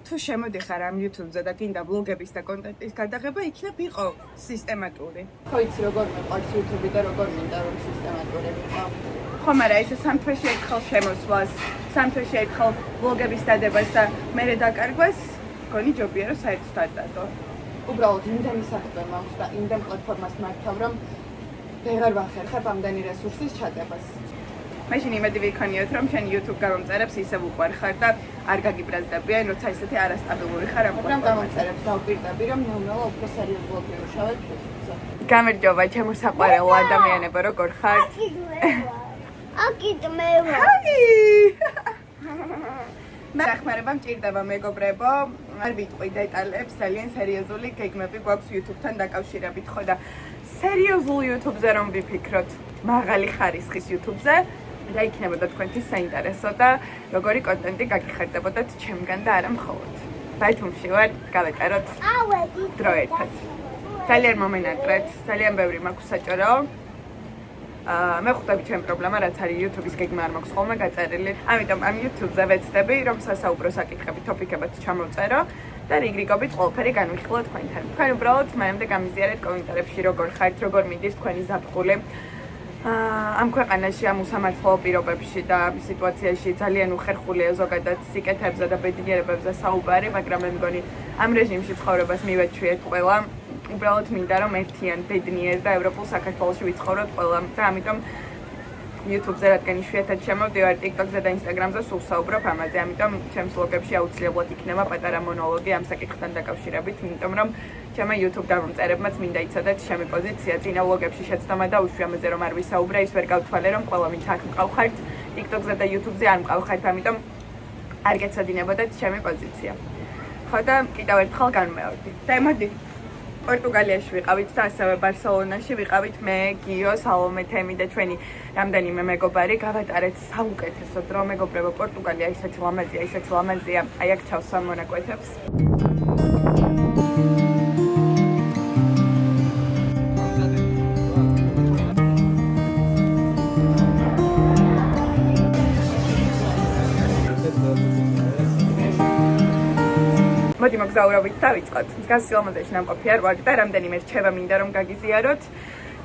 თუ შემოდიხარ ამ YouTube-ზე და გინდა ბლოგების და კონტენტის გადაღება, იქნებ იყო სისტემატური. ხო იცი როგორ მეყვარს YouTube-ი და როგორ მინდა რომ სისტემატური ვიყო. ხო, მაგრამ ეს სამთვეში ერთხელ შემოსვლას, სამთვეში ერთხელ ბლოგების დადებას და მერე დაკარგვას, გონი ჯობია რომ საერთოდ არ დადო. უბრალოდ იმდენი საქმე მაქვს და იმდენ პლატფორმას მართავ რომ ვეღარ ვახერხებ ამდენი რესურსის ჩატებას. მაშინ იმედი ვიქონიოთ რომ შენ YouTube გამომწერებს ისევ უყვარხარ და არ გაგიბრაზდებიან, როცა ისეთი არასტაბილური ხარ ამ მაგრამ გამომწერებს დავპირდები რომ ნელ-ნელა უფრო სერიოზულად ვიმუშავებ YouTube-ზე. გამარჯობა ჩემო საყვარელ ადამიანებო, როგორ ხარ? აკით მე მე ახმარება მჭირდება მეგობრებო, არ ვიტყვი დეტალებს, ძალიან სერიოზული გეგმები გვაქვს YouTube-თან დაკავშირებით, ხო და სერიოზულ YouTube-ზე რომ ვიფიქროთ, მაღალი ხარისხის YouTube-ზე, რა იქნებოდა თქვენთვის საინტერესო და როგორი კონტენტი გაგიხარდებოდათ ჩემგან და არა მხოლოდ. ბათუმში ვარ, გავეტაროთ დრო ერთად. ძალიან მომენატრეთ, ძალიან ბევრი მაქვს საჭირო. მე ხვდები ჩემ პრობლემა რაც არის YouTube-ის გეგმა არ მაქვს ხოლმე გაწერილი. ამიტომ ამ YouTube-ზე ვეცდები რომ სასაუბრო საკითხები თოპიკებად ჩამოვწერო და რიგრიგობით ყველაფერი განვიხილო თქვენთან. თქვენ უბრალოდ მანამდე გამიზიარეთ კომენტარებში როგორ ხართ, როგორ მიდის თქვენი ზაფხული. ამ ქვეყანაში ამ უსამართლო პირობებში და სიტუაციაში ძალიან უხერხულია ზოგადად სიკეთებზე და ბედნიერებებზე საუბარი, მაგრამ მე მგონი ამ რეჟიმში ცხოვრებას მივეჩვიეთ ყველა. უბრალოდ მინდა რომ ერთიან ბედნიერ და ევროპულ საქართველოში ვიცხოვროთ ყველა და ამიტომ YouTube-ზე რადგან იშვიათად შემოვდივარ, TikTok-ზე და Instagram-ზე სულ საუბრობ ამაზე, ამიტომ ჩემს ბლოგებში აუცილებლად იქნება პატარა მონოლოგი ამ საკითხთან დაკავშირებით, იმიტომ რომ ჩემმა YouTube გამომწერებმაც მინდა იცოდეთ ჩემი პოზიცია წინა ბლოგებში შეცდომა და უშვი ამაზე რომ არ ვისაუბრე, ის ვერ გავთვალე რომ ყველა ვინც აქ მყავხართ, TikTok-ზე და YouTube-ზე არ მყავხართ, ამიტომ არ გეცოდინებოდეთ ჩემი პოზიცია. ხო და კიდევ ერთხელ განმეორდი. და მოდი პორტუგალიაში ვიყავით და ასევე ბარსელონაში ვიყავით მე, გიო, სალომე, თემი და ჩვენი რამდენიმე მეგობარი გავატარეთ საუკეთესო დრო, მეგობრებო, პორტუგალია ისეთი ლამაზია, აი აქ ჩავსვამ მონაკვეთებს. მოდი მოგზაურობით დავიწყოთ. მსგავსი ლამაზეში ნამყოფი არ ვარ და რამდენიმე რჩევა მინდა რომ გაგიზიაროთ.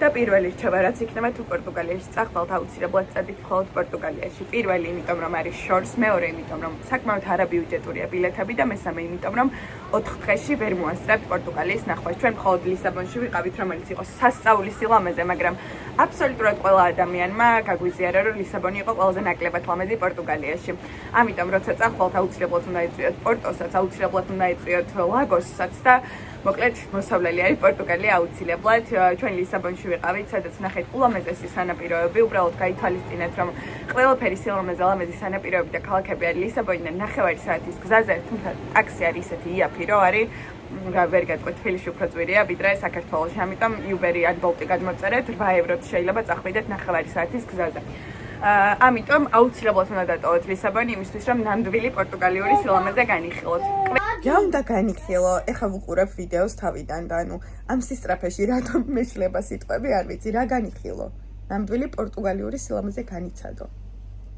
და პირველი რჩევა რაც იქნება თუ პორტუგალიაში წახვალთ აუცილებლად წადით მხოლოდ პორტუგალიაში. პირველი იმიტომ რომ არის შორს, მეორე იმიტომ რომ საკმაოდ არაბიუჯეტურია ბილეთები და მესამე იმიტომ რომ 4 დღეში ვერ მოასწრებთ პორტუგალიის ნახვას. ჩვენ მხოლოდ ლისაბონში ვიყავით, რომელიც იყო სასწაულის სილამაზე, მაგრამ აბსოლუტურად ყველა ადამიანმა გაგვიზიარა რომ ლისაბონი იყო ყველაზე ნაკლებად ლამაზი პორტუგალიაში. ამიტომ როცა წახვალთ აუცილებლად უნდა ეწვიოთ პორტოსაც, აუცილებლად უნდა ეწვიოთ ლაგოსსაც და მოკლედ მოსავლელი არის პორტუგალია აუცილებლად. ჩვენ ლისაბონში ვიყავით, სადაც ნახეთ ულამაზესი სანაპიროები, უბრალოდ გაითვალისწინეთ რომ ყველაფერი სილამაზე ლამაზი სანაპიროები და ქალაქები არის ლისაბონიდან 9 საათის გზაზე, თუმცა ტაქსი არის ისეთი იაფი რომ არის ვერ გეტყვით, თბილისში უფრო ძვირია ვიდრე საქართველოში, ამიტომ Uber-ი ან Bolt-ი გადმოწერეთ 8 ევროთ შეიძლება წახვიდეთ 9 საათის გზაზე. ამიტომ აუცილებლად უნდა დატოვოთ ლისაბონი იმისთვის რომ ნამდვილი პორტუგალიური სილამაზე განიხილოთ. რა უნდა განიხილო? ეხლა ვუყურებ ვიდეოს თავიდან და ანუ ამ სისტრაფეში რატომ მეშლება სიტყვები არ ვიცი, რა განიხილო? ნამდვილი პორტუგალიური სილამაზე განიცადო.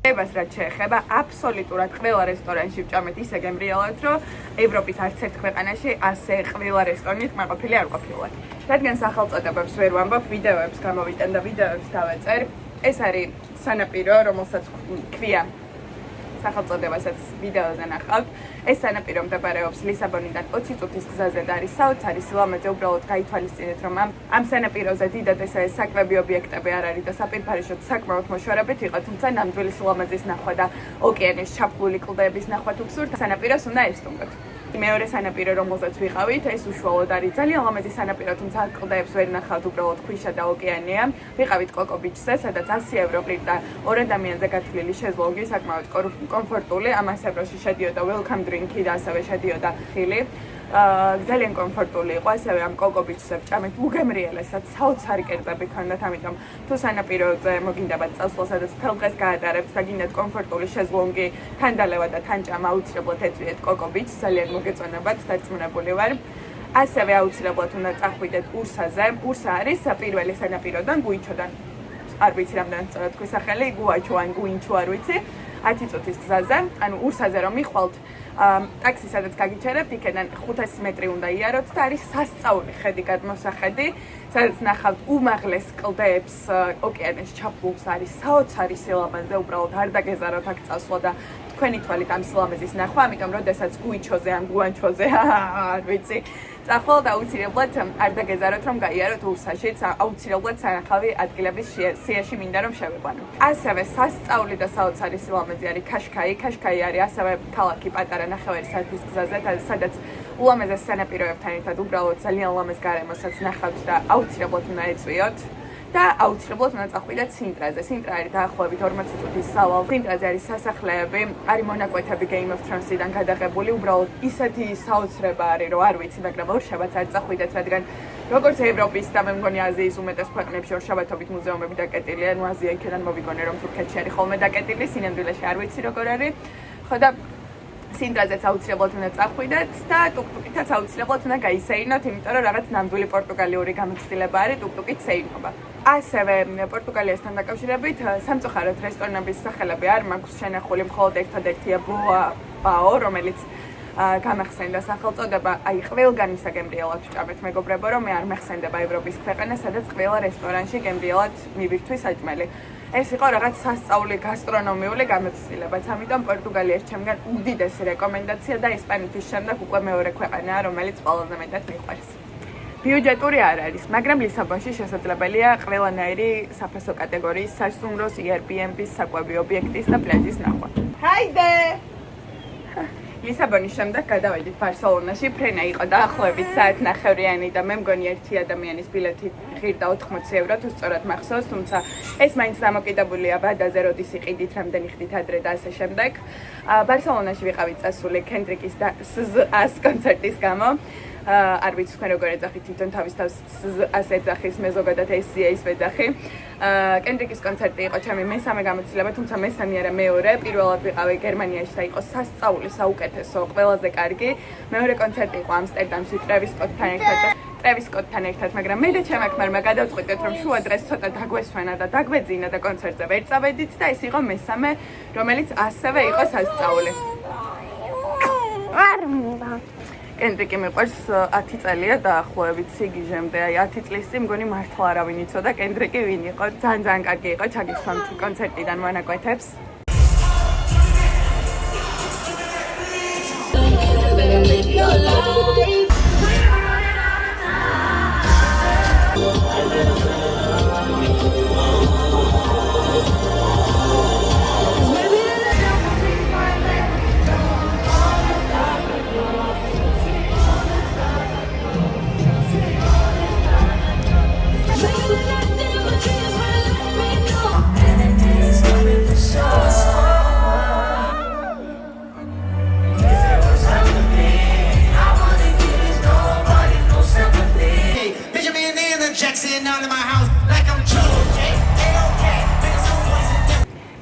ებას რაც შეეხება აბსოლუტურად ყველა რესტორანში ვჭამეთ ისე გემრიელად რომ ევროპის არც ერთ ქვეყანაში ასე ყველა რესტორანი კმაყოფილი არ ყოფილა. რადგან სახელწოდებებს ვერ ვამბობ, ვიდეოებს გამოვიტან და ვიდეოებს დავაწერ. ეს არის სანაპირო, რომელსაც ქვია სახელწოდებასაც ვიდეოზე ნახავთ. ეს სანაპირო მდებარეობს ლისაბონიდან 20 წუთის გზაზე და არის საოცარი სილამაზე, უბრალოდ გაითვალისწინეთ რომ ამ სანაპიროზე დიდად ესე საკვები ობიექტები არ არის და საპირფარეშოთ საკმაოდ მოშორებით იყო, თუმცა ნამდვილი სილამაზის ნახვა და ოკეანის ჩაფლული კლდეების ნახვა თუ გსურთ, სანაპიროს უნდა ესტუმროთ. მეორე სანაპირო რომელზეც ვიყავით, ეს უშუალოდ არის ძალიან ლამაზი სანაპირო, თუმცა კლდეებს ვერ ნახავთ, უბრალოდ ქვიშა და ოკეანეა. ვიყავით კოკო ბიჩზე, სადაც 100 евро ყიდ და 2 ადამიანზე გათვლილი შეზლოგი, საკმაოდ კომფორტული, ამას ევროში შედიოდა welcome drink-ი და ასევე შედიოდა ხილი. ძალიან კომფორტული იყო, ასევე ამ კოკო ბიჩზე ვჭამეთ უგემრიელესად, საოცარი კერძები ქონდათ, ამიტომ თუ სანაპიროზე მოგინდებათ წასვლა, სადაც მთელ დღეს გაატარებთ და გინდათ კომფორტული შეზლონგი, თან დალევა და თან ჭამა, აუცილებლად ეწვიეთ კოკო ბიჩს, ძალიან მოგეწონებათ, დარწმუნებული ვარ. ასევე აუცილებლად უნდა წახვიდეთ ურსაზე. ურსა არის პირველი სანაპიროდან გუინჩოდან. არ ვიცი რამდენად სწორად თქვი სახელი, გუაჩო ან გუინჩო არ ვიცი. 10 წუთის გზაზე, ანუ ურსაზე რომ მიხვალთ, ტაქსი სადაც გაგიჩერებთ, იქიდან 500 მეტრი უნდა იაროთ და არის სასწაული ხედი გადმოსახედი, სადაც ნახავთ უმაღლეს კლდეებს, ოკეანის ჩაფულს, არის საოცარი სილამაზე, უბრალოდ არ დაგეზაროთ აქ წასვლა და თქვენი თვალით ამ სილამაზის ნახვა, ამიტომ როდესაც გუიჩოზე ან გუანჩოზე, არ ვიცი, წახვალთ აუცილებლად არ დაგეზაროთ რომ გაიაროთ უსაშიც, აუცილებლად სანახავი ადგილების სიაში მინდა რომ შევიყვანო. ასევე სასწაული და საოცარი სილამაზე არის ქაშქაი. ქაშქაი არის ასევე ქალაქი პატარა 9 საათის გზაზე, სადაც ულამაზეს სანაპიროებთან ერთად უბრალოდ ძალიან ულამაზ გარემოსაც ნახავთ და აუცილებლად უნდა ეწვიოთ. და აუცილებლად უნდა წახვიდეთ სინტრაზე. სინტრა არის დაახლოებით 40 წუთის სავალ. სინტრაზე არის სასახლეები, არის მონაკვეთები Game of Thrones-დან გადაღებული, უბრალოდ ისეთი საოცრება არის, რომ არ ვიცი, მაგრამ ორშაბათს არ წახვიდეთ, რადგან როგორც ევროპის და მე მგონი აზიის უმეტეს ქვეყნებში ორშაბათობით მუზეუმები დაკეტილია, ნუ აზია იქიდან მოვიგონე რომ თურქეთში არის ხოლმე დაკეტილი, სინამდვილეში არ ვიცი როგორ არის. ხო და სინტრაზეც აუცილებლად უნდა წახვიდეთ და ტუკტუკითაც აუცილებლად უნდა გაისეინოთ, იმიტომ რომ რაღაც ნამდვილი პორტუგალიური გამოცდილება არის ტუკტუკით სეინობა. ასევე პორტუგალიასთან დაკავშირებით სამწუხაროდ რესტორნების სახელები არ მაქვს შენახული, მხოლოდ ერთადერთია ბოა-პაო, რომელიც გამახსენდა სახელწოდება, აი ყველგანი საგემრიელად ვჭამეთ მეგობრებო, რომ მე არ მეხსენდება ევროპის ქვეყანა, სადაც ყველა რესტორანში გემრიელად მივირთვის საჭმელი. ეს იყო რაღაც სასწაული გასტრონომიული გამოცდილებაც, ამიტომ პორტუგალია ჩემგან უდიდესი რეკომენდაცია და ესპანეთის შემდეგ უკვე მეორე ქვეყანაა, რომელიც ყველაზე მეტად მიყვარს. ბიუჯეტური არ არის, მაგრამ ლისაბონში შესაძლებელია ყველანაირი საფასო კატეგორიის სასტუმროს, Airbnb-ის, საკვები ობიექტის და პლაჟის ნახვა. Ჰაიდე! ლისაბონის შემდეგ გადავედით ბარსელონაში, ფრენა იყო დაახლოებით საათნახევრიანი და მე მგონი ერთი ადამიანის ბილეთი ღირდა 80 ევრო, თუ სწორად მახსოვს, თუმცა ეს მაინც დამოკიდებულია ბადაზე, როდის იყიდით, რამდენი ხნით ადრე და ასე შემდეგ. ბარსელონაში ვიყავით წასული კენდრიკის და SZA-ს კონცერტის გამო. არ ვიცი თქვენ როგორ ეძახით თვითონ თავის თავს SZA-ს ეძახის, მე ზოგადად SZA-ის ვეძახი. კენდრიკის კონცერტი იყო ჩემი მესამე გამოცდილება, თუმცა მესამე არა მეორე. პირველად ვიყავი გერმანიაში და იყო სასწაული, საუკეთესო, ყველაზე კარგი. მეორე კონცერტი იყო ამსტერდამში ტრევის სკოტთან ერთად, მაგრამ მე და ჩემი ქმარმა გადავწყვიტეთ, რომ შუა დღეს ცოტა დაგვესვენა და დაგვეძინა და კონცერტზე ვერ წავედით და ეს იყო მესამე, რომელიც ასევე იყო სასწაული. კენდრიკი მიყვარს 10 წელია დაახლოებით სიგიჟემდე, აი 10 წლის წინ მგონი მართლა არავინ იცოდა კენდრიკი ვინ იყო, ძალიან კარგი იყო, ჩაგისვამთ კონცერტიდან მონაკვეთებს.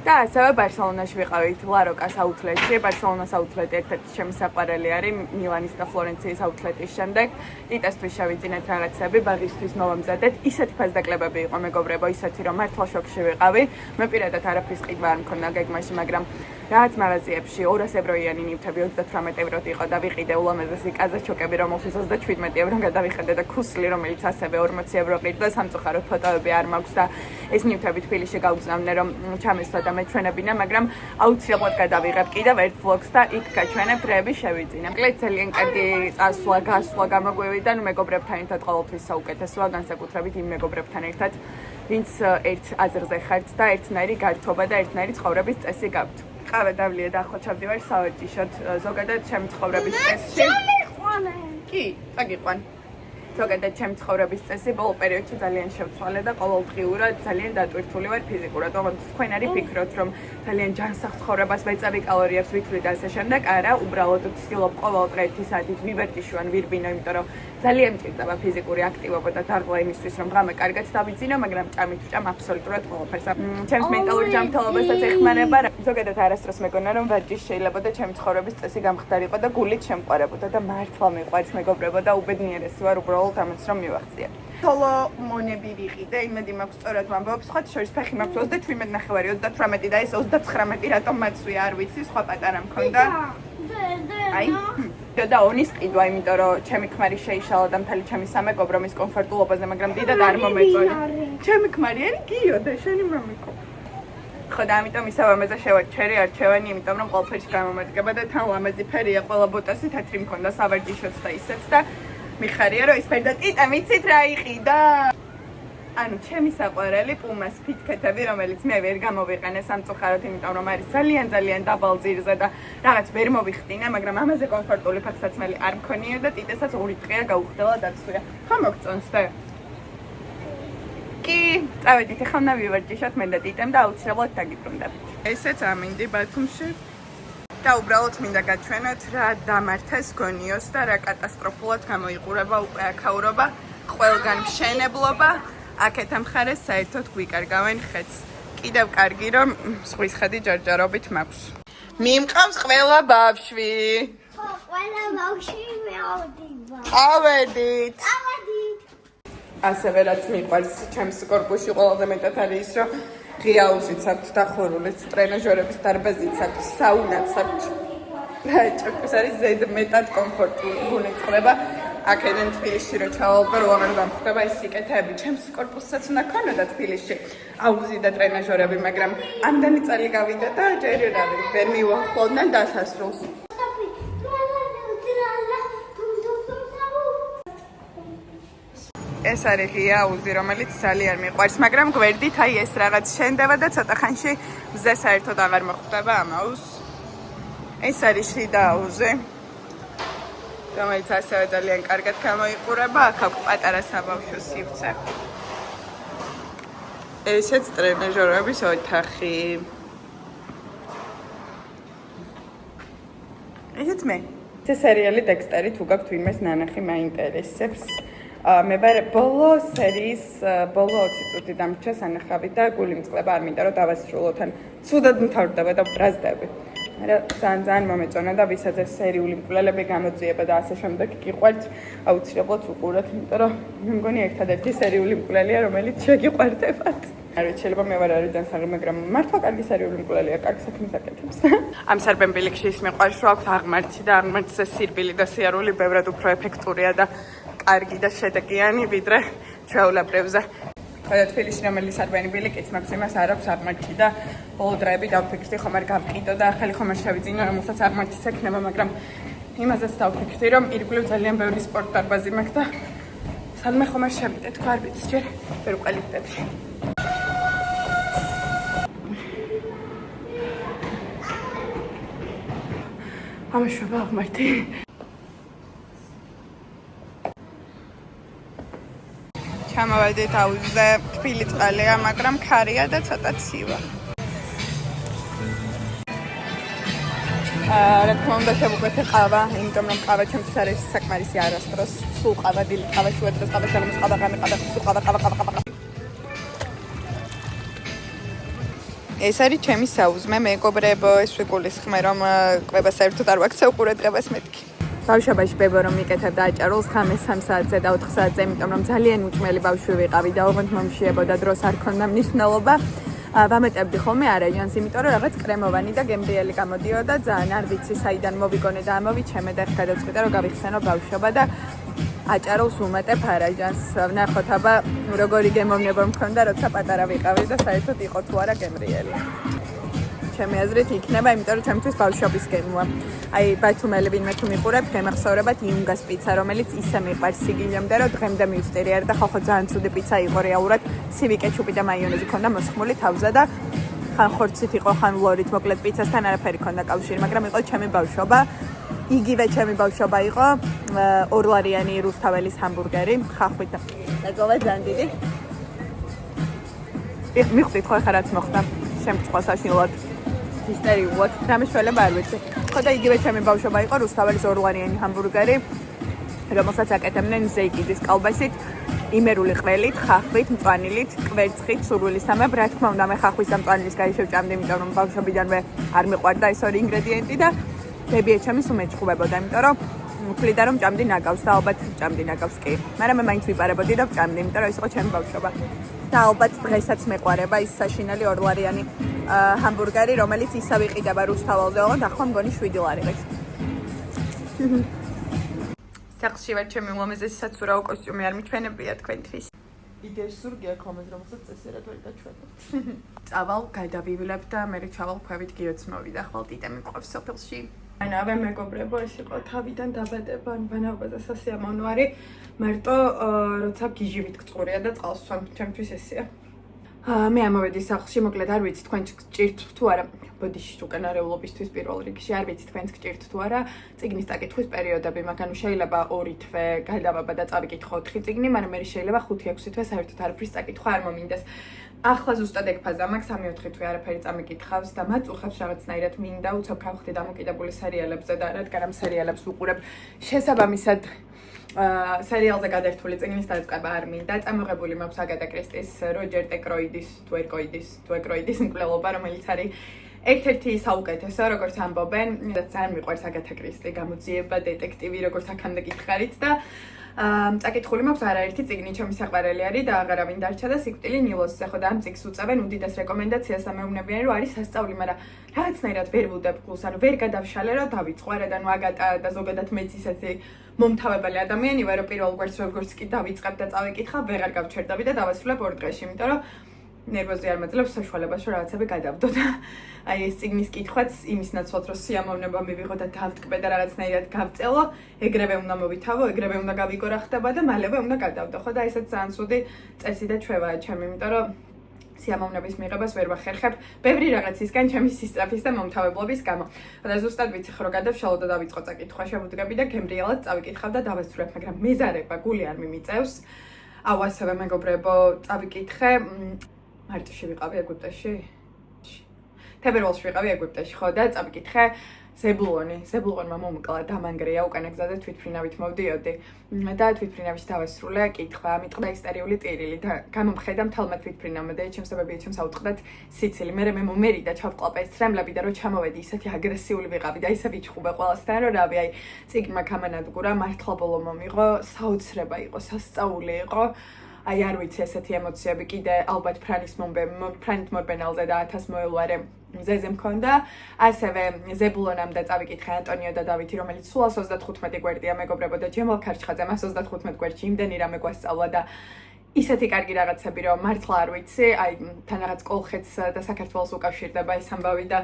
და ასევე ბარსელონაში ვიყავით ლაროკას აუთლეტში. ბარსელონას აუთლეტი ერთ-ერთი ჩემი საყვარელი არის მილანის და ფლორენციის აუთლეტის შემდეგ. ტიტესთვის შევიძინეთ რაღაცები, ბაღისთვის მოვამზადეთ. ისეთი ფასდაკლებები იყო მეგობრებო, ისეთი რომ მართლა შოკში ვიყავი. მე პირადად არაფრის ყიდვა არ მქონდა გეგმაში, მაგრამ რაც მაღაზიებში 200 ევროიანი ნივთები 38 ევროთ იყო და ვიყიდე ულამაზესი კაზაჩოკები, რომელშიც 37 ევრო გადავიხადე და ქუსლი, რომელიც ასევე 40 ევრო ყიდდა. სამწუხაროდ ფოტოები არ მაქვს და ეს ნივთები თბილისში გავგზავნე, რომ ჩამესვა და მეჩვენებინა, მაგრამ აუცილებლად გადავიღებ კიდევ ერთ ვლოგს და იქ გაჩვენებ რები შევიძინე. კლეთ ძალიან კარგი წასვლა, გასვლა გამოგვივიდა, ნუ მეგობრებთან ერთად ყოველთვის საუკეთესოა, განსაკუთრებით იმ მეგობრებთან ერთად, ვინც ერთ აზრზე ხართ და ერთნაირი გართობა და ერთნაირი ცხოვრების წესი გაქვთ. ყავე დავლია და ახლა ჩავდივარ სავარჯიშოთ. ზოგადად ჩემი ცხოვრების წესში. კი, წაგიყვან. ზოგადად ჩემი ცხოვრების წესი ბოლო პერიოდში ძალიან შევცვალე და ყოველდღიურად ძალიან დატვირთული ვარ ფიზიკურად. ოღონდ თქვენ არ ფიქრობთ, რომ ძალიან ჯანსაღ ცხოვრებას ვეწავი, კალორიებს ვითვლი და ასე შემდეგ. არა, უბრალოდ ვცდილობ ყოველ დღე 1 საათით ვიბერტიშვი ან ვირბინო, იმიტომ რომ ძალიან მჭირდება ფიზიკური აქტივობა და დარღვევა იმისთვის, რომ ღამე კარგად დავიძინო, მაგრამ ჭამით ვჭამ აბსოლუტურად ყველაფერს. ჩემს მენტალურ ჯანმრთელობასაც ეხმარება. ზოგადად არასდროს მეგონა, რომ ვარჯიში შეიძლება და ჩემი ცხოვრების წესი გამხდარიყო და გულით შემყარებოდა და მართლა მიყვარს მეგობრებო და უბედნიერესი ვარ უბრალოდ ამას რომ მივახციე. სოლომონები ვიყიდე, იმედი მაქვს სწორად ვამბობ, სხვა შორის ფეხი მაქვს 37.5, 38 და ეს 39 რატომ მაცვია, არ ვიცი, სხვა პატარა მქონდა. აი და ონის ყიდვა, იმიტომ რომ ჩემი ქმარი შეიშალა და მთელი ჩემი სამეგობრო მის კომფორტულობაზე, მაგრამ დიდად არ მომეწონა. ჩემი ქმარი არის გიო და შენი მამიკო. ხო და ამიტომ ისევ ამაზე შევაჩერი არჩევანი, იმიტომ რომ ყველაფერში გამომადგება და თან ლამაზი ფერია, ყველა ბოტასი თეთრი მქონდა, სავარჯიშოც და ისეც და მიხარია რომ ის ფერი და ტიტა მიცით რა იყიდა. ანუ ჩემი საყვარელი პუმას ფიტკეტები, რომელიც მე ვერ გამოვიყენე სამწუხაროდ, იმიტომ რომ არის ძალიან დაბალ ძირზე და რაღაც ვერ მოვიხდინე, მაგრამ ამაზე კომფორტული ფეხსაცმელი არ მქონია და ტიტესაც 2 დღეა გაუხდელა დაცვია. ხო მოგწონს და კი, წავედით, ახლა უნდა ვივარჯიშოთ მე და ტიტემ და აუცილებლად დაგიბრუნდებით. ესეც ამინდი ბათუმში. და უბრალოდ მინდა გაჩვენოთ რა დამართეს გონიოს და რა კატასტროფულად გამოიყურება უკვე აქაურობა, ყველგან მშენებლობა. აქეთ ამხარეს საერთოდ გვიკარგავენ ხედს. კიდევ კარგი რომ ზღვის ხედი ჯარჯარობით მაქვს. მიმყავს ყველა ბავშვი. ხო, ყველა ბავშვი მეავდივა. ავედით. ავედით. ასევე რაც მიყვარს ჩემს კორპუსში ყველაზე მეტად არის ის, რომ ღია აუზიც აქვს დახურულიც, ტრენაჟორების დარბაზიც აქვს, საუნაც აქვს. და ჭკვს არის ზედმეტად კომფორტული გუნიწყდება. აქედან თბილისში რო ჩავალ რო აღარ გამხდება ეს სიკეთეები. ჩემს კორპუსსაც უნდა ქონოდა თბილისში აუზი და ტრენაჟორები, მაგრამ ამდენი წელი გავიდა და ჯერ ვერ მივახლოვდნენ დასასრულს. ეს არის ღია აუზი, რომელიც ძალიან მიყვარს, მაგრამ გვერდით აი ეს რაღაც შენდება და ცოტა ხანში მზე საერთოდ აღარ მოხვდება ამ აუზს. ეს არის შიდა აუზი, რომელიც ასევე ძალიან კარგად გამოიყურება, აქ აქვს პატარა საბავშვო სივრცე. ესეც ტრენაჟორების ოთახი. ესეც მე. ეს სერიალი დექსტერი თუ გაქვთ ვინმეს ნანახი მაინტერესებს. მე ვარ ბოლო სერიის ბოლო 20 წუთი დამრჩა სანახავი და გული მწყლება არ მინდა რომ დავასრულოთ, ან ცუდად მთავრდება და ბრაზდები. მაგრამ ძალიან მომეწონა და ვისაც ეს სერიული მკვლელები გამოძიება და ასე შემდეგ გიყვართ, აუცილებლად უყუროთ, იმიტომ რომ მე მგონი ერთადერთი სერიული მკვლელია, რომელიც შეგიყვარდებათ. არ ვიცი, შეიძლება მე ვარ არიდან საღი, მაგრამ მართლა კარგი სერიული მკვლელია, კარგ საქმეს აკეთებს. ამ სარბენბილიქში ის მიყვარს, რომ აქვს აღმართი და აღმართზე სირბილი და სიარული ბევრად უფრო ეფექტურია და კარგი და შედეგიანი ვიდრე ჩვეულებრივზე. ხოდა თბილისში რომელიც სარბენი ბილიკიც მაქვს, იმას არ აქვს აღმართი და ბოლო დროები დავფიქრდი ხომ არ გავყიდო და ახალი ხომ არ შევიძინო, რომელსაც აღმართიც ექნება, მაგრამ იმაზეც დავფიქრდი, რომ ირგვლივ ძალიან ბევრი სპორტ დარბაზი მაქვს და სადმე ხომ არ შევიდე, თქვა არ ვიცი, ჯერ ვერ ვყალიბდები. ამაშვება აღმართი. ჩამოვედით აუზზე, თბილი წყალია, მაგრამ ქარია და ცოტა ცივა. რა თქმა უნდა შევუკვეთე ყავა, იმიტომ რომ ყავა ჩემთვის არის საკმარისი არასდროს. სულ ყავა, დილით ყავა, შუა დროს ყავა, სალამის ყავა, ღამე ყავა, სულ ყავა. ეს არის ჩემი საუზმე, მეგობრებო, ეს ვიგულისხმე, რომ კვება საერთოდ არ ვაქცევ ყურადღებას მეთქი. ბავშვობაში ბებო რომ მიკეთებდა აჭარულს 5-3 საათზე და 4 საათზე, იმიტომ რომ ძალიან უჭმელი ბავშვი ვიყავი და ოღონდ მომშიებოდა დროს არ ქონდა მნიშვნელობა. ვამეტებდი ხოლმე არაჟანს, იმიტომ რომ რაღაც კრემოვანი და გემრიელი გამოდიოდა, ძალიან არ ვიცი საიდან მოვიგონე და ამოვიჩემე და გადავწყვიტე რომ გავიხსენო ბავშვობა და აჭარულს ვუმატებ არაჟანს. ვნახოთ აბა როგორი გემოვნება მქონდა, როცა პატარა ვიყავი და საერთოდ იყო თუ არა გემრიელი. ჩემი აზრით იქნება, იმიტომ რომ ჩემთვის ბავშვობის გემოა. აი ბათუმელი ვინმე თუ მიყურებთ, გემახსოვრებათ იუნგას პიცა, რომელიც ისე მიყვარს სიგიჟემდე, რომ დღემდე მივსტერი არ და ხო ძალიან ცუდი პიცა იყო რეალურად. ცივი კეჩუპი და მაიონეზი ქონდა მოსხმული თავზე და ხან ხორცით იყო, ხან ლორით, მოკლედ პიცასთან არაფერი ქონდა კავშირი, მაგრამ იყო ჩემი ბავშვობა. იგივე ჩემი ბავშვობა იყო ორლარიანი რუსთაველის ჰამბურგერი, ხახვით და დაგოვა ძალიან დიდი. მიხვდით ხო ხა რაც მოხდა შემწყვა საშინლად. ჰისტერიულად, დამეშველება არ ვიცი. ხო და იგივე ჩემი ბავშვობა იყო რუსთაველის ორლარიანი ჰამბურგერი, რომელსაც აკეთებდნენ ზეიკიძის კალბასით, იმერული ყველით, ხახვით, მწვანილით, კვერცხით, სურვილისამებრ. რა თქმა უნდა, მე ხახვის და მწვანილის გაიშევჭამდი, იმიტომ რომ ბავშვობიდანვე არ მიყვარდა ეს ორი ინგრედიენტი და ბებია ჩემი სულ მეჭყუბებოდა, იმიტომ რომ ვფლიდა რომ ჭამდი ნაგავს და ალბათ ჭამდი ნაგავს კი. მაგრამ მე მაინც ვიპარებოდი და ვჭამდი, იმიტომ რომ ის იყო ჩემი ბავშვობა. და ალბათ დღესაც მეყვარება ის საშინელი ორლარიანი ჰამბურგერი, რომელიც ისა ვიყიდება რუსთაველზე, ოღონდ ახლა მგონი 7 ლარი ღირს. სახლში ვარ, ჩემი ულამაზესი საცურაო კოსტიუმი არ მიჩვენებია თქვენთვის. იდეაში ზურგია ქომეთ, რომელსაც წესერად ვერ დაჩვენებთ. წავალ, გადავივლებ და მე ჩავალ ქვევით გიოც მოვიდა, ხვალ ტიტე მიყვავს სოფელში. ანავე მეგობრებო, ეს იყო თავიდან დაბადება, ვანაობაზე სასიამოვნო არის, მარტო როცა გიჟივით გწყურია და წყალს ვცვამ, ჩემთვის ესეა. მე ამოვედი სახლში, მოკლედ არ ვიცი თქვენ გჭირთ თუ არა, ბოდიში უკანარეულობისთვის პირველ რიგში არ ვიცი თქვენს გჭირთ თუ არა, წიგნის წაკითხვის პერიოდები, მაგრამ შეიძლება 2 თვე გადავაბა და წავიკითხო 4 წიგნი, მაგრამ მე შეიძლება 5-6 თვე საერთოდ არაფრის წაკითხვა არ მომინდეს. ახლა ზუსტად ეგ ფაზა მაქვს 3-4 თვე არაფერი წამიკითხავს და მაწუხებს რაღაცნაირად მინდა უცებ გავხდი დამოკიდებული სერიალებზე და რადგან ამ სერიალებს ვუყურებ შესაბამისად სერიალზე გადართული წიგნის დაწყება არ მინდა. წამოღებული მაქვს აგატა კრისტის, როჯერ ეკროიდის მკვლელობა, რომელიც არის ერთ-ერთი საუკეთესო, როგორც ამბობენ, ძალიან მიყვარს აგატა კრისტი, გამოძიება, დეტექტივი, როგორც აქამდე გითხარით და წაკითხული მაქვს არაერთი წიგნი, ჩემი საყვარელი არის და აღარავინ დარჩა და სიკვდილი ნილოსზე. ხო და ამ წიგნს უწევენ უდიდეს რეკომენდაციას და მეუბნებიან, რომ არის სასწაული, მაგრამ რაღაცნაირად ვერ ვუდებ გულს, ანუ ვერ გადავშალე, რომ დავიწყوارე და ნუ აგატა და ზოგადად მეც ისეთი მომთავებელი ადამიანი ვარ, რომ პირველ გვერდს როგორც კი დავიწყებ და წავიკითხავ, ვეღარ გავჩერდები და დავასრულებ 2 დღეში, იმიტომ რომ ნერვოზი არ მაძლევს საშუალებას, რომ რაღაცები გადავდო და აი ეს წიგნის კითხვაც იმის ნაცვლად, რომ სიამოვნება მივიღო და დავტკბე და რაღაცნაირად გავწელო, ეგრევე უნდა მოვითავო, ეგრევე უნდა გავიგო რა ხდება და მალევე უნდა გადავდო. ხო და ესეც ძალიან ცუდი წესი და ჩვევაა ჩემი, იმიტომ რომ სიამოვნების მიღებას ვერ ვახერხებ ბევრი რაღაცისგან ჩემი სისწრაფის და მომთავებლობის გამო. და ზუსტად ვიცი ხო რომ გადავშალო და დავიწყო წაკითხვა, შევუდგები და გემრიელად წავიკითხავ და დავასრულებ, მაგრამ მეზარება გული არ მიმიწევს. აუ ასევე მეგობრებო, წავიკითხე მარტოში ვიყავი ეგვიპტეში. თებერვალში ვიყავი ეგვიპტეში, ხო და წავიკითხე ზებულონმა მომკლა დამანგრია უკანა გზაზე თვითფრინავით მოვდიოდი და თვითფრინავით დავასრულე კითხვა, მიტყდა ისტერიული ტირილი და გამომხედა მთელმა თვითფრინავმა და ჩემსებები ჩემს აუწყდათ სიცილი. მე მომერიდა ჩავყლაპა ეს ცრემლები და რო ჩამოვედი ისეთი აგრესიული ვიყავი და ისე ვიჩხუბე ყველასთან, რომ რავი, აი წიგნმა გამანადგურა, მართლა ბოლო მომიღო, საოცრება იყო, სასწაული იყო. აი არ ვიცი ესეთი ემოციები კიდე ალბათ ფრანით მორბენალზე და 1000 მოელვარე მზეზე მქონდა. ასევე ზებულონამ და წავიკითხე ანტონიო და დავითი, რომელიც სულ 135 გვერდია მეგობრებო და ჯემალ ქარჩხაძემ 135 გვერდში იმდენი რამე გვასწავლა და ისეთი კარგი რაღაცები, რომ მართლა არ ვიცი, აი თან რაღაც კოლხეთს და საქართველოს უკავშირდება ეს ამბავი და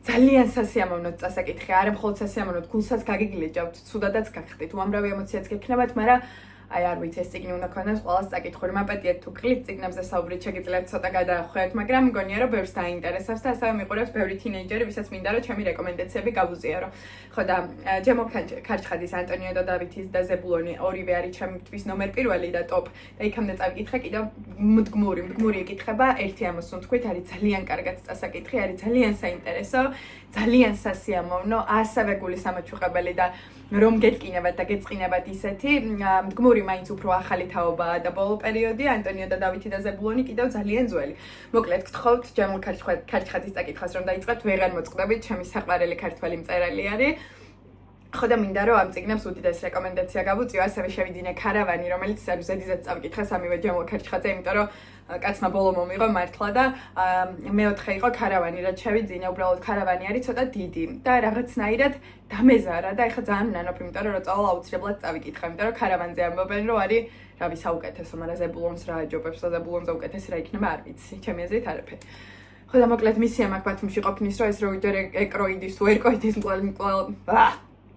ძალიან სასიამოვნოდ წასაკითხე, არა მხოლოდ სასიამოვნოდ, გულსაც გაგიგლიჯავთ, ცუდადაც გახდით, უამრავი ემოციაც გექნებათ, მაგრამ აი არ ვიცი ეს წიგნი უნდა ქონდეს ყველას წაკითხული. მაპატიეთ თუ კლიპ წიგნებზე საუბრით შეგიძლიათ ცოტა გადაახვევთ, მაგრამ მგონია რომ ბევრს დაინტერესებს და ასევე მიყურებს ბევრი თინეიჯერი, ვისაც მინდა რომ ჩემი რეკომენდაციები გავუზიარო. ხო და ჯემალ ქარჩხაძის, ანტონიო და დავითის და ზებულონი ორივე არის ჩემთვის ნომერ 1 და ტოპ და იქამდე წავიკითხე კიდევ მდგმური ეკითხება, ერთი ამას ვთქვით, არის ძალიან კარგად წასაკითხი, არის ძალიან საინტერესო, ძალიან სასიამოვნო, ასევე გულის ამოჩუყებელი და რომ გეტკინებათ და გეწყინებათ ისეთი მდგმური მაინც უფრო ახალი თაობაა და ბოლო პერიოდი ანტონიო და დავითი და ზებულონი კიდევ ძალიან ძველი. მოკლედ გთხოვთ ჯემალ ქარჩხაძის წაკითხვას რომ დაიწყებთ, ვეღარ მოწყდებით, ჩემი საყვარელი ქართველი მწერალი არის. ხო და მინდა რომ ამ წიგნებს უდიდეს რეკომენდაცია გავუწიო, ასევე შევიძინე ქარავანი, რომელიც ზედიზედ წავიკითხე სამივე ჯემალ ქარჩხაძე, იმიტომ რომ კაცმა ბოლო მომიღო მართლა და მეოთხე იყო ქარავანი, რაც შევიძინე, უბრალოდ ქარავანი არის ცოტა დიდი და რაღაცნაირად დამეზარა და ეხლა ძალიან ნანობ, იმიტომ რომ წავალ აუცილებლად წავიკითხე, იმიტომ რომ ქარავანზე ამბობენ, რომ არის რავი საუკეთესო, მაგრამ ზებულონს რა აჯობებს და ზებულონზე უკეთესი რა იქნება არ ვიცი, ჩემი აზრით არაფერი. ხო და მოკლედ მისია მაქვს ბათუმში ყოფნის, რომ ეს როჯერ ეკროიდის თუ ერკოიდის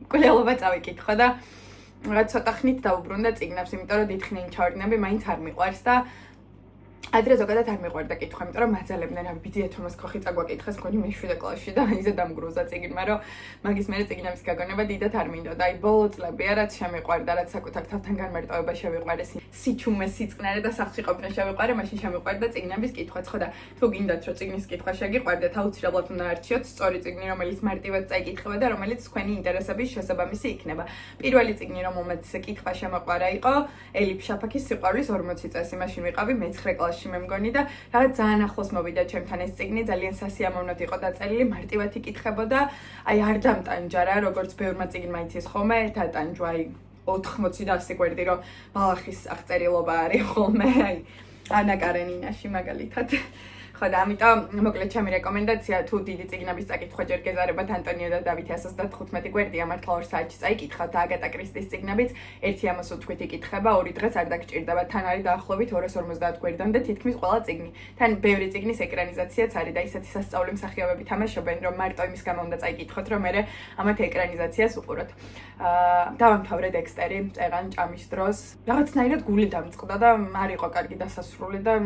მკვლელობა წავიკითხო და რაღაც ცოტა ხნით დაუბრუნდა წიგნებს, იმიტომ რომ დიდხნიანი ჩავარდნები მაინც არ მიყვარს და ადრე ზოგადად არ მიყვარდა კითხვა, იმიტომ რომ მაძალებდნენ, რავი, ბიძია თომას კოხი წაგვაკითხეს, მგონი მე-7 კლასში და ისე დამგრუზა წიგნმა, რომ მაგის მერე წიგნების გაგონება დიდად არ მინდოდა. აი ბოლო წლებია, რაც შემიყვარდა, რაც საკუთარ თავთან განმარტოება შევიყვარე, სიჩუმე, სიწყნარე და სახლში ყოფნა შევიყვარე, მაშინ შემიყვარდა წიგნების კითხვაც. ხო და თუ გინდათ, რომ წიგნის კითხვა შეგიყვარდეთ, აუცილებლად უნდა არჩიოთ სწორი წიგნი, რომელიც მარტივად წაიკითხება და რომელიც თქვენი ინტერესების შესაბამისი იქნება. პირველი წიგნი, რომელმაც კითხვა შემოყვარა, იყო ელიფ შაფაქის სიყვარულის 40 წესი. მაშინ ვიყავი მე-9 კლასში. მე მგონი და რაღაც ძალიან ახლოს მოვიდა ჩემთან ეს წიგნი, ძალიან სასიამოვნოდ იყო დაწერილი, მარტივად იკითხებოდა, აი არ დამტანჯა რა, როგორც ბევრმა წიგნმა იცის ხოლმე, დატანჯვა აი 80 და 100 გვერდი, რომ ბალახის აღწერილობა არის ხოლმე, აი ანა კარენინაში მაგალითად. ხო და ამიტომ მოკლედ ჩემი რეკომენდაცია თუ დიდი წიგნების წაკითხვა ჯერ გეზარებათ ანტონიო და დავითი 135 გვერდია მართლა 2 საათში წაიკითხავთ აგატა კრისტის წიგნებიც ერთი ამას თქვით იკითხება 2 დღეს არ დაგჭირდება თან არის დაახლოებით 250 გვერდამდე თითქმის ყველა წიგნი თან ბევრი წიგნის ეკრანიზაციაც არის და ისეთი სასწაული მსახიობები თამაშობენ რომ მარტო იმის გამო უნდა წაიკითხოთ რომ მე ამათ ეკრანიზაციას უყუროთ დავამთავრე დექსტერი წეღან ჭამის დროს რაღაცნაირად გული დამწყდა და არ იყო კარგი დასასრული და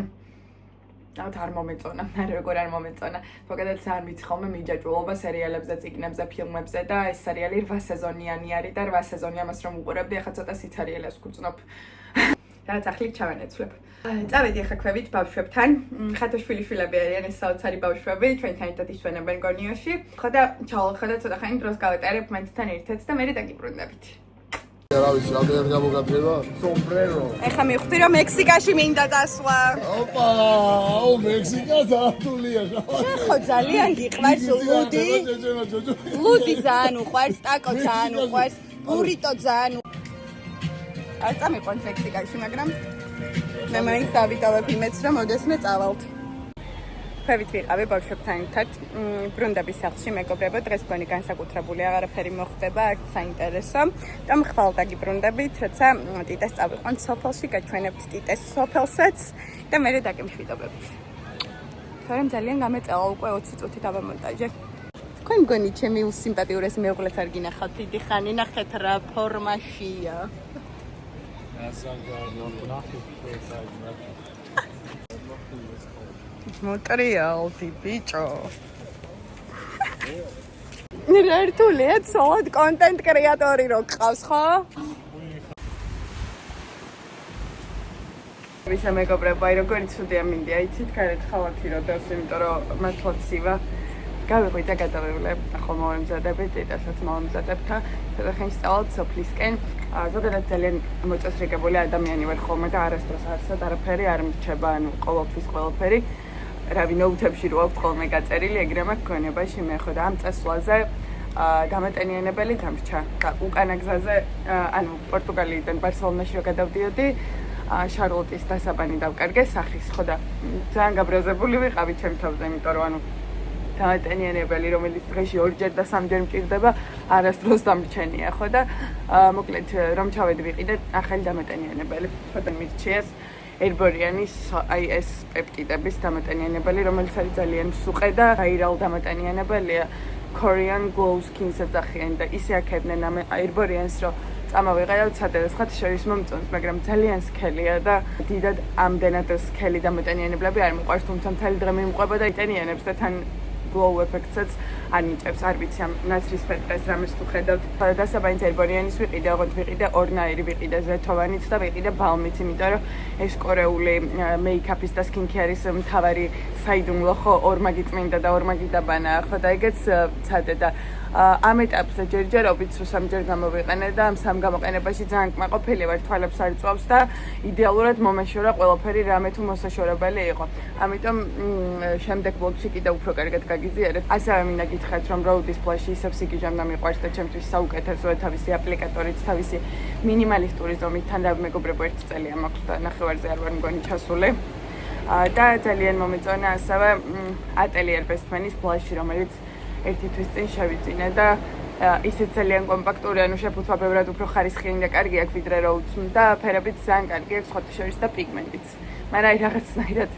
არ მომეწონა, როგორ არ მომეწონა. ზოგადად ძალიან ვიცი ხოლმე მიჯაჭვულობა სერიალებზე, წიგნებზე, ფილმებზე და ეს სერიალი 8 სეზონიანი არის და 8 სეზონი ამას რომ უყურებდი, ახლა ცოტა სიცარიელას ვგრძნობ. რაც ახლით ჩავანაცვლებ. წავედი ახლა ქვევით ბავშვებთან. ხათოშვილი შვილები არიან ეს საოცარი ბავშვები, ჩვენთან ერთად ისვენებენ გონიოში. ხო და ჩავალ და ცოტა ხანი დროს გავეტარებ მათთან ერთად და მე დაგიბრუნდებით. რა ვიცი, რამდენად გამოგაგდება? Sombrero. ეხლა მივხვდი რომ მექსიკაში მინდა დასვლა. ოპა, აუ მექსიკა ზართულია. ხო ძალიან გიყვარს ლუდი. ლუდი ძალიან უყვარს, ტაკო ძალიან უყვარს, ბურიტო ძალიან. არ წამიყვანს მექსიკაში, მაგრამ მე მაინც დავიტოვებ იმედს, რომ ოდესმე წავალთ. ქვევით ვიყავი ბავშვებთან ერთად ბრუნდების სახლში მეგობრებო დღეს მგონი განსაკუთრებული აღარაფერი მოხდება აქ საინტერესო და მხვალ დაგიბრუნდებით როცა ტიტეს წავიყვანთ სოფელში გაჩვენებთ ტიტეს სოფელსაც და მე დაგემშვიდობებით თორემ ძალიან გამეწელა უკვე 20 წუთი დავამონტაჟე თქვენ მგონი ჩემი უსიმპათიურეს მეუღლეს არ გინახავთ დიდი ხანი ნახეთ რა ფორმაშია მოტრიალდი ბიჭო რთულია ცოლად კონტენტ კრეატორი რო გყავს ხო? ვისა მეგობრებო აი როგორი ცუდია მინდია იცით გარეთ ხალათი რო დევს იმიტომ რომ მართლა ცივა გავიყვით და გადავევლებ ახლა მომემზადებით დედასაც მომემზადებ და ცოტა ხანს წავალთ სოფლისკენ ზოგადად ძალიან მოწესრიგებული ადამიანი ვარ ხოლმე და არასდროს არსად არაფერი არ მრჩება ანუ ყოველთვის ყველაფერი რავი ნოუთებში რო აქვს ხოლმე გაწერილი ეგრე მაქვს გონებაში მე ხო და ამ წესვლაზე დამატენიანებელი გამრჩა და უკანა გზაზე ანუ პორტუგალიიდან ბარსელონაში რო გადავდიოდი შარლოტის დასაბანი დავკარგე სახის ხო და ძალიან გაბრაზებული ვიყავი ჩემ თავზე იმიტომ რომ ანუ დამატენიანებელი რომელიც დღეში 2-ჯერ და 3-ჯერ მჭირდება არასდროს დამრჩენია ხო და მოკლედ რომ ჩავედი ვიყიდე ახალი დამატენიანებელი ხო და მირჩიეს ერბორიანის აი ეს პეპტიდების დამატენიანებელი რომელიც არის ძალიან მსუყე და ვაირალ დამატენიანებელია Korean glow skin-ს ეძახიან და ისე აქებდნენ ამ ერბორიანს რომ წამოვიღე და სადღაც შორის მომწონს მაგრამ ძალიან სქელია და დიდად ამდენად სქელი დამატენიანებლები არ მიყვარს თუმცა მთელი დღე მიმყვება და იტენიანებს და თან glow effects-ს არ მიჭებს არ ვიცი ამ ნაცრის ფერტეს რამეს თუ ხედავთ დასაბანით ერბორიანის ვიყიდე ოღონდ ვიყიდე ორნაირი ვიყიდე ზეთოვანიც და ვიყიდე ბალმიც იმიტომ რომ ეს კორეული მეიქაპის და სკინქეარის მთავარი საიდუმლო ხო ორმაგი წმინდა და ორმაგი დაბანაა ხო და ეგეც ცადე და ამ ეტაპზე ჯერჯერობით სულ 3-ჯერ გამოვიყენე და ამ 3 გამოყენებაში ძალიან კმაყოფილი ვარ თვალებს არ წვავს და იდეალურად მომეშორა ყველაფერი რამე თუ მოსაშორებელი იყო ამიტომ შემდეგ ბლოგში კიდევ უფრო კარგად გაგიზიარებ ასევე მინდა გითხრათ რომ Rode Splash ისევ სიგიჟემ მიყვარს და ჩემთვის საუკეთესოა თავისი აპლიკატორით თავისი მინიმალისტური ზომით თან რა მეგობრებო 1 წელია მაქვს და ნახევარზე არ ვარ მგონი ჩასული და ძალიან მომეწონა ასევე Atelier Bestman-ის Blush-ი რომელიც ერთი თვის წინ შევიწინე და ისეთ ძალიან კომპაქტური ანუ შეფუთვა ბევრად უფრო ხარისხიანი და კარგი აქვს ვიდრე Rode-ს და ფერებიც ძალიან კარგი აქვს სხვათა შორის და პიგმენტიც მაგრამ აი რაღაცნაირად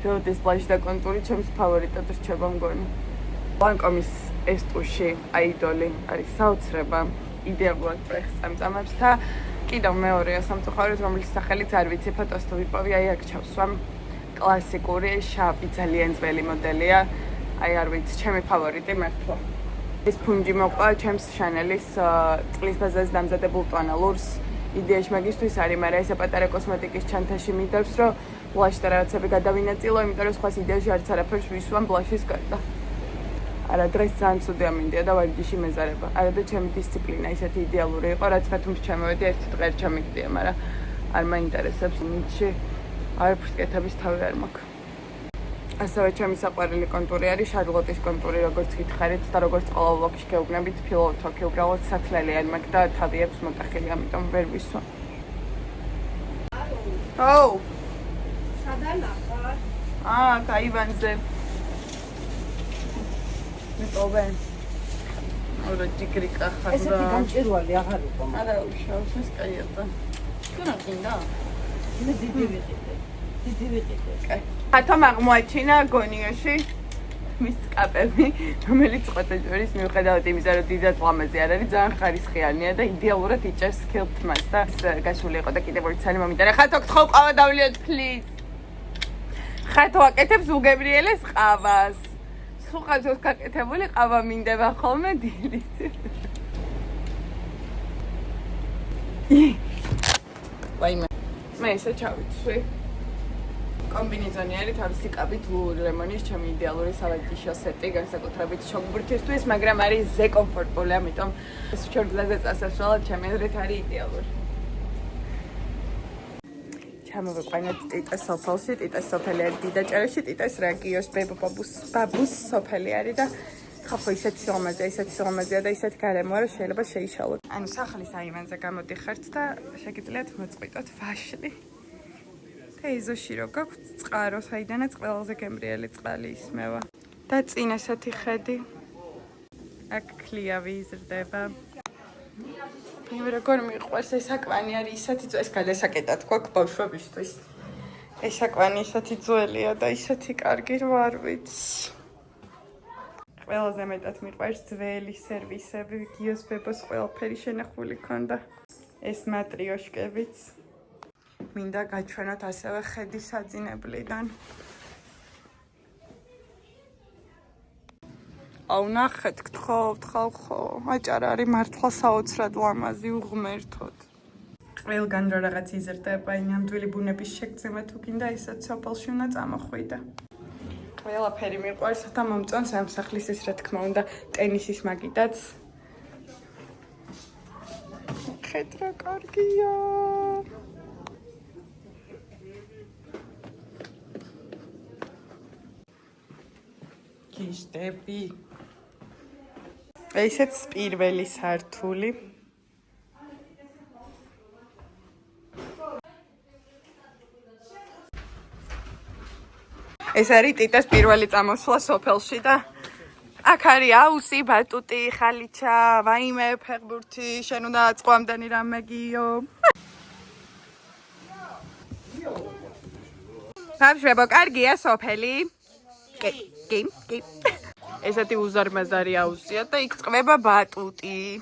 Rode Splash და კონტური ჩემს ფავორიტად რჩება მგონი Lancome-ის ეს ტუში აიდოლი არის საოცრება იდეალურად პრეხს წამწამებს და კიდევ მეორეა სამწუხაროდ რომელიც სახელიც არ ვიცი ფოტოს თუ ვიპოვი აი აქ ჩავსვამ კლასიკური შავი ძალიან ძველი მოდელია აი არ ვიცი ჩემი ფავორიტი მართლა ეს ფუნჯი მოყვა ჩემს Chanel-ის წყლის ბაზაზე დამზადებულ ტონალურს იდეაში მაგისთვის არის მაგრამ ეს პატარა კოსმეტიკის ჩანთაში მიდევს რომ ბლაშ და რაღაცები გადავინაწილო იმიტომ რომ სხვას იდეაში არც არაფერს ვისვამ ბლაშის გარდა არა დღეს ძალიან ცუდია მინდია და ვარჯიში მეზარება არა და ჩემი დისციპლინა ისეთი იდეალური იყო რაც მე თუმცა ჩემოვედი ერთი დღე არ ჩამიგდია მაგრამ არ მაინტერესებს ნიჩი არაფერს კეთების თავი არ მაქვს ასევე ჩემი საყვარელი კონტური არის შარლოტის კონტური როგორც გითხარით და როგორც ყოველ ბლოგში გეუბნებით ფილოთოკი უბრალოდ სათლელი არ მაქვს და თავი აქვს მოტახილი ამიტომ ვერ ვისვა. ო! სადანახარ? გაივანზე. მეტოვენ. ორი ჭიკრიკა ხარ. ესეთი გამჭირვალი აღარ იყო. არა, უშავს ეს კაია და. თქვენ გინდა? მე დიდი ვიყიდე. კაი. ხათომ აღმოაჩინა გონიაში მის კაპები, რომელიც ყოთეჯვრის მიუხედავად იმისა, რომ დიდად ლამაზი არ არის, ძალიან ხარისხიანია და იდეალურად იჭერს ქილთმას და გასული იყო და კიდევ ორი ცალი მომიტანა. ხათო გთხოვ ყავა დავლიოთ, please. ხათო აკეთებს უგებრიელეს ყავას. სულ ხათოს გაკეთებული ყავა მინდება ხოლმე დილით. ვაიმე. მე ესე ჩავიცვი. კომბინეზონი არის თავისი კაბით ლულემონის ჩემი იდეალური სალატიშო სეტი განსაკუთრებით ჩოგბურთისთვის, მაგრამ არის ზე კომფორტული, ამიტომ ეს ჩორგლაზე წასასვლელად ჩემი აზრით არის იდეალური. ჩამოვიყვანეთ ტიტეს სოფელში, ტიტეს სოფელი არის დიდაჭერაში, ტიტეს რეგიონის ბაბუს სოფელი არის და ხაფო ისეთი სილამაზეა და ისეთი გარემოა, რომ შეიძლება შეიშალოთ. ანუ სახლის აივანზე გამოდიხართ და შეგიძლიათ მოწყვიტოთ ვაშლი. ეზოში რო გაქვთ წყარო, საიდანაც ყველაზე გემრიელი წყალი ისმევა. და წინ ესეთი ხედი. აქ ქლიავი იზრდება. მე როგორ მიყვარს ეს აკვანი არის ისეთი ეს გადასაკეთად გვაქვს ბავშვებისთვის. ეს აკვანი ისეთი ძველია და ისეთი კარგი რო არ ვიცი. ყველაზე მეტად მიყვარს ძველი სერვისები, გიოს ბებოს ყველაფერი შენახული ქონდა. ეს მატრიოშკებიც. მინდა გაჩვენოთ ასევე ხედის საძინებლიდან. აუ ნახეთ, გთხოვთ ხალხო, აჭარა არის მართლა საოცრად ლამაზი უღმერთოდ. ყველგან რო რაღაც იზრდება, ნამდვილი ბუნების შეგრძნება თუ გინდა, ისაც სოფელში უნდა წამოხვიდე. ყველაფერი მიყვარს და მომწონს ამ სახლის ეს რა თქმა უნდა, ტენისის მაგიდაც. ხეთ რა კარგია. გიშტები. ესეც პირველი სართული. ეს არის ტიტეს პირველი წამოსვლა სოფელში და აქ არის აუსი, ბატუტი, ხალიჩა, ვაიმე, ფეხბურთი, შენ უნდა აწყო ამდენი რამე გიო. ბავშვებო, კარგია სოფელი? კი. ესეთი უზარმაზარი აუსია და იქ წყვება ბატუტი.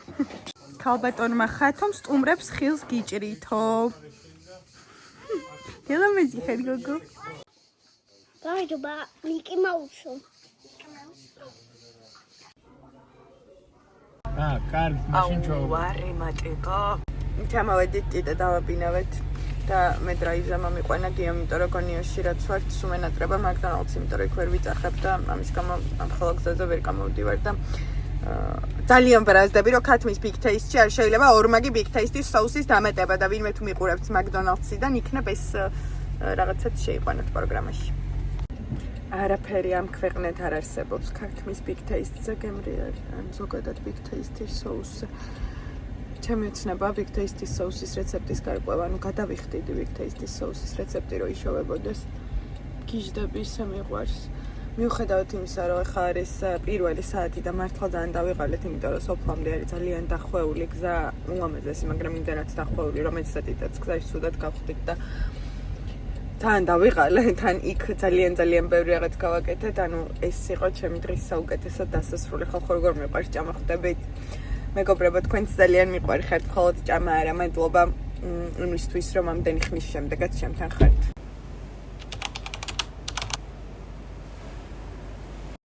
ქალბატონმა ხათომ სტუმრებს ხილს გიჭრითო. ელამეზი ხარ გოგო. გაიჯობა მიკი მაუსო. კარგი, მაშინ ჩავა. ვარი მატიყო. ჩამოვედით ტიტე დავაბინავეთ. და მე დრაივზე მომიყვანა გიო, იმიტომ რომ გონიაში რაც ვარ, სუმენატრება მაკდონალდს, იმიტომ რომ იქ ვერ ვიძახებ და ამის გამო ამ ხოლო გზაზე ვერ გამოვდივარ და ძალიან ბრაზდები, რომ ქათმის big taste-ში არ შეიძლება ორმაგი big taste-ის соуსის დამეტება და ვინმე თუ მიყურებთ მაკდონალდსიდან, იქნებ ეს რაღაცაც შეიყვანოთ პროგრამაში. არაფერი ამ ქვეყნად არ არსებობს ქათმის big taste-ზე გემრიელი, ან ზოგადად big taste-ის соуსზე. ჩემი ოცნება big taste-ის соуსის რეცეპტის გარკვევა, ანუ გადავიხდიდი big taste-ის соуსის რეცეპტი, რომ იშოვებოდეს. გიჟდები ისე მიყვარს. მიუხედავად იმისა, რომ ახლა არის პირველი საათი და მართლა ძალიან დავიღალეთ, იმიტომ რომ სოფლამდე არის ძალიან დახვეული გზა, ულამაზესი, მაგრამ იმდენად დახვეული, რომ ეცდადიდაც გზაში ცუდად გავხდით და თან დავიღალე, თან იქ ძალიან ბევრი რაღაც გავაკეთეთ, ანუ ეს იყო ჩემი დღის საუკეთესო დასასრული. ხალხო როგორ მიყვარს ჭამა ხვდებით? მეგობრებო, თქვენც ძალიან მიყვარხართ, მხოლოდ ჭამა არა, მადლობა იმისთვის, რომ ამდენი ხნის შემდეგაც ჩემთან ხართ.